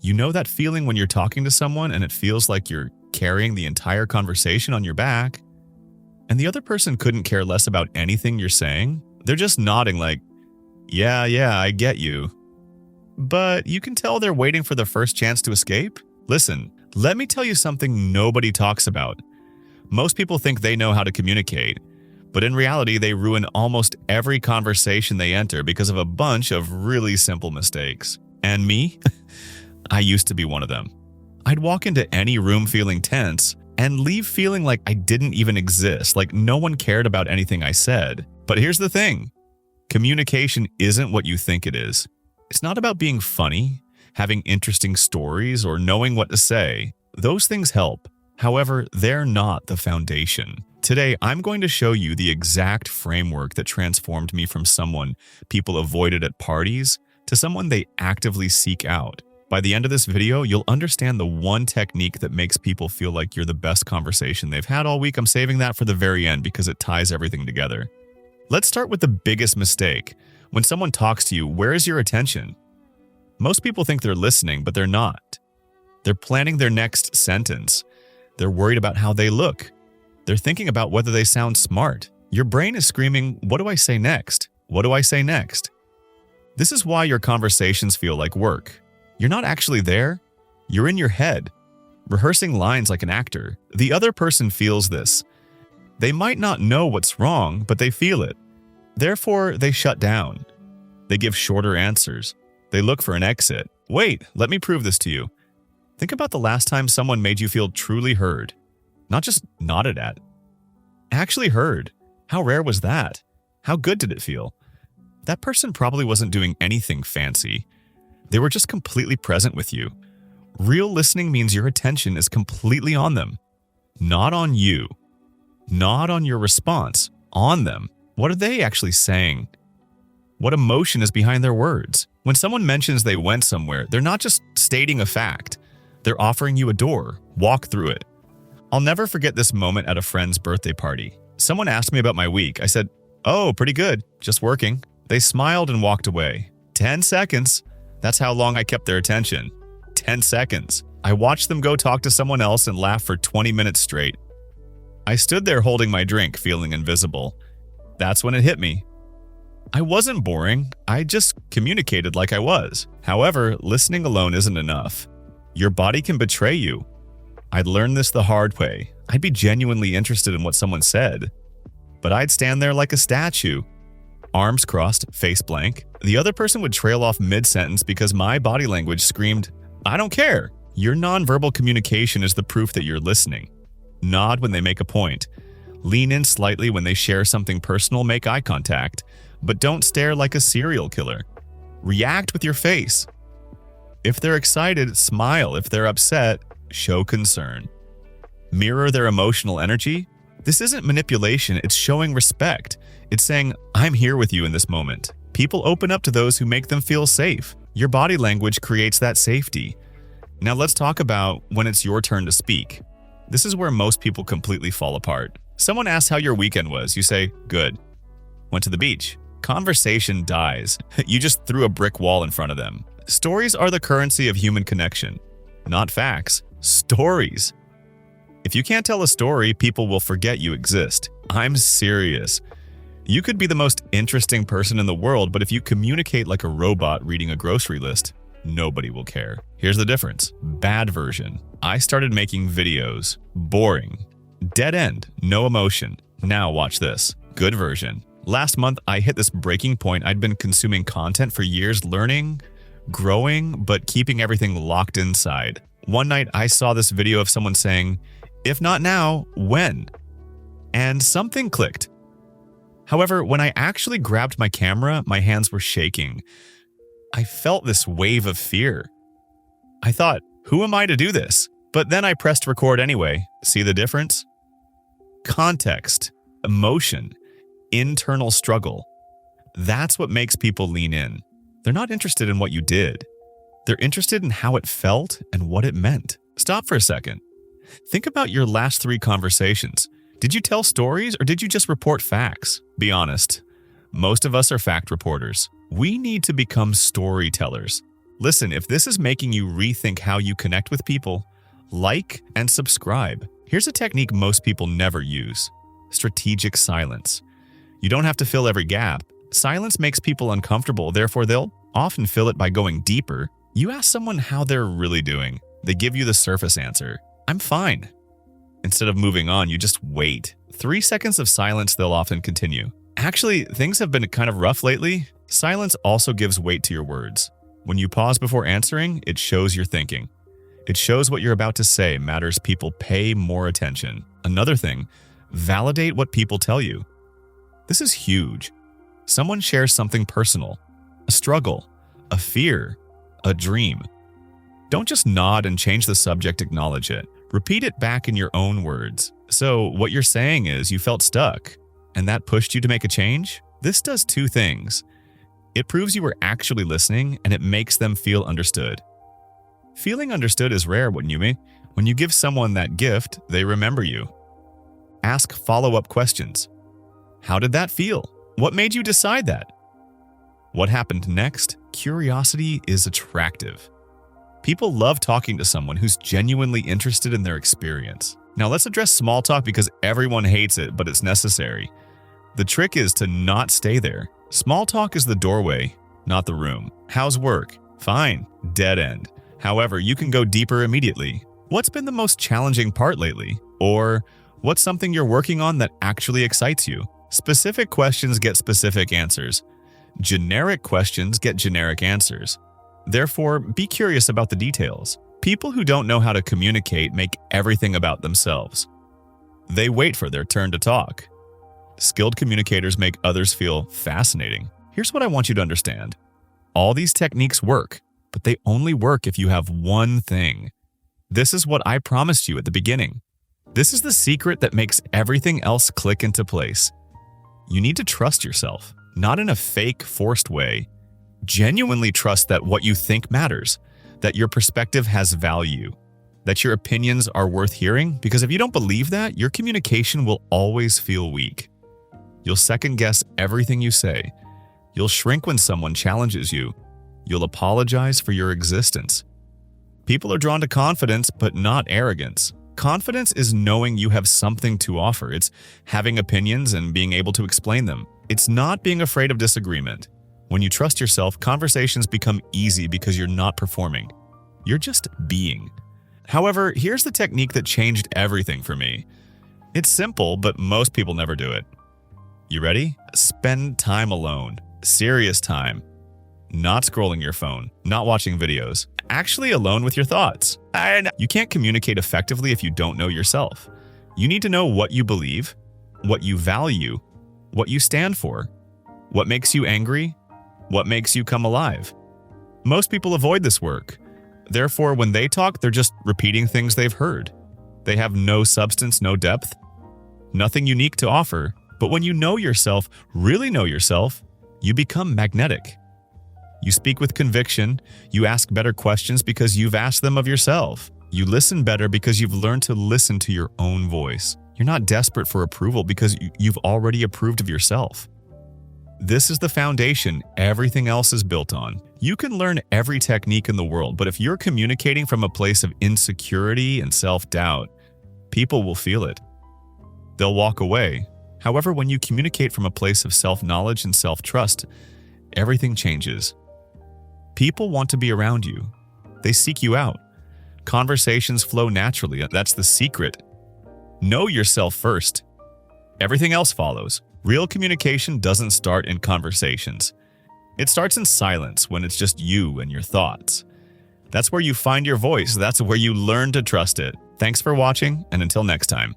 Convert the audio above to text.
You know that feeling when you're talking to someone and it feels like you're carrying the entire conversation on your back, and the other person couldn't care less about anything you're saying? They're just nodding like, yeah, I get you. But you can tell they're waiting for the first chance to escape. Listen, let me tell you something nobody talks about. Most people think they know how to communicate, but in reality, they ruin almost every conversation they enter because of a bunch of really simple mistakes. And me? I used to be one of them. I'd walk into any room feeling tense and leave feeling like I didn't even exist, like no one cared about anything I said. But here's the thing. Communication isn't what you think it is. It's not about being funny, having interesting stories, or knowing what to say. Those things help. However, they're not the foundation. Today, I'm going to show you the exact framework that transformed me from someone people avoided at parties to someone they actively seek out. By the end of this video, you'll understand the one technique that makes people feel like you're the best conversation they've had all week. I'm saving that for the very end because it ties everything together. Let's start with the biggest mistake. When someone talks to you, where is your attention? Most people think they're listening, but they're not. They're planning their next sentence. They're worried about how they look. They're thinking about whether they sound smart. Your brain is screaming, what do I say next? What do I say next? This is why your conversations feel like work. You're not actually there. You're in your head, rehearsing lines like an actor. The other person feels this. They might not know what's wrong, but they feel it. Therefore, they shut down. They give shorter answers. They look for an exit. Wait, let me prove this to you. Think about the last time someone made you feel truly heard. Not just nodded at. Actually heard. How rare was that? How good did it feel? That person probably wasn't doing anything fancy. They were just completely present with you. Real listening means your attention is completely on them. Not on you. Not on your response. On them. What are they actually saying? What emotion is behind their words? When someone mentions they went somewhere, they're not just stating a fact. They're offering you a door. Walk through it. I'll never forget this moment at a friend's birthday party. Someone asked me about my week. I said, "Oh, pretty good. Just working." They smiled and walked away. 10 seconds. That's how long I kept their attention. 10 seconds. I watched them go talk to someone else and laugh for 20 minutes straight. I stood there holding my drink, feeling invisible. That's when it hit me. I wasn't boring. I just communicated like I was. However, listening alone isn't enough. Your body can betray you. I'd learned this the hard way. I'd be genuinely interested in what someone said, but I'd stand there like a statue, arms crossed, face blank. The other person would trail off mid-sentence because my body language screamed, "I don't care." Your nonverbal communication is the proof that you're listening. Nod when they make a point. Lean in slightly when they share something personal, make eye contact, but don't stare like a serial killer. React with your face. If they're excited, smile. If they're upset, show concern. Mirror their emotional energy. This isn't manipulation, it's showing respect. It's saying, I'm here with you in this moment. People open up to those who make them feel safe. Your body language creates that safety. Now let's talk about when it's your turn to speak. This is where most people completely fall apart. Someone asks how your weekend was. You say, good. Went to the beach. Conversation dies. You just threw a brick wall in front of them. Stories are the currency of human connection. Not facts. Stories. If you can't tell a story, people will forget you exist. I'm serious. You could be the most interesting person in the world, but if you communicate like a robot reading a grocery list, nobody will care. Here's the difference. Bad version. I started making videos. Boring. Dead end. No emotion. Now watch this. Good version. Last month, I hit this breaking point. I'd been consuming content for years, learning, growing, but keeping everything locked inside. One night, I saw this video of someone saying, if not now, when? And something clicked. However, when I actually grabbed my camera, my hands were shaking. I felt this wave of fear. I thought, who am I to do this? But then I pressed record anyway. See the difference? Context, emotion, internal struggle. That's what makes people lean in. They're not interested in what you did. They're interested in how it felt and what it meant. Stop for a second. Think about your last 3 conversations. Did you tell stories or did you just report facts? Be honest. Most of us are fact reporters. We need to become storytellers. Listen, if this is making you rethink how you connect with people, like and subscribe. Here's a technique most people never use: strategic silence. You don't have to fill every gap. Silence makes people uncomfortable, therefore they'll often fill it by going deeper. You ask someone how they're really doing. They give you the surface answer: "I'm fine." Instead of moving on, you just wait. 3 seconds of silence, they'll often continue: "Actually, things have been kind of rough lately." Silence also gives weight to your words. When you pause before answering, it shows you're thinking. It shows what you're about to say matters. People pay more attention. Another thing, validate what people tell you. This is huge. Someone shares something personal, a struggle, a fear, a dream. Don't just nod and change the subject, acknowledge it. Repeat it back in your own words. So what you're saying is you felt stuck, and that pushed you to make a change? This does 2 things. It proves you were actually listening, and it makes them feel understood. Feeling understood is rare, wouldn't you mean? When you give someone that gift, they remember you. Ask follow-up questions. How did that feel? What made you decide that? What happened next? Curiosity is attractive. People love talking to someone who's genuinely interested in their experience. Now let's address small talk because everyone hates it, but it's necessary. The trick is to not stay there. Small talk is the doorway, not the room. How's work? Fine. Dead end. However, you can go deeper immediately. What's been the most challenging part lately? Or what's something you're working on that actually excites you? Specific questions get specific answers. Generic questions get generic answers. Therefore, be curious about the details. People who don't know how to communicate make everything about themselves. They wait for their turn to talk. Skilled communicators make others feel fascinating. Here's what I want you to understand. All these techniques work, but they only work if you have one thing. This is what I promised you at the beginning. This is the secret that makes everything else click into place. You need to trust yourself, not in a fake, forced way. Genuinely trust that what you think matters, that your perspective has value, that your opinions are worth hearing, because if you don't believe that, your communication will always feel weak. You'll second-guess everything you say. You'll shrink when someone challenges you. You'll apologize for your existence. People are drawn to confidence, but not arrogance. Confidence is knowing you have something to offer. It's having opinions and being able to explain them. It's not being afraid of disagreement. When you trust yourself, conversations become easy because you're not performing. You're just being. However, here's the technique that changed everything for me. It's simple, but most people never do it. You ready? Spend time alone. Serious time. Not scrolling your phone, not watching videos. Actually alone with your thoughts. You can't communicate effectively if you don't know yourself. You need to know what you believe, what you value, what you stand for, what makes you angry, what makes you come alive. Most people avoid this work. Therefore, when they talk, they're just repeating things they've heard. They have no substance, no depth, nothing unique to offer. But when you know yourself, really know yourself, you become magnetic. You speak with conviction, you ask better questions because you've asked them of yourself. You listen better because you've learned to listen to your own voice. You're not desperate for approval because you've already approved of yourself. This is the foundation everything else is built on. You can learn every technique in the world, but if you're communicating from a place of insecurity and self-doubt, people will feel it. They'll walk away. However, when you communicate from a place of self-knowledge and self-trust, everything changes. People want to be around you. They seek you out. Conversations flow naturally. That's the secret. Know yourself first. Everything else follows. Real communication doesn't start in conversations. It starts in silence when it's just you and your thoughts. That's where you find your voice. That's where you learn to trust it. Thanks for watching, and until next time.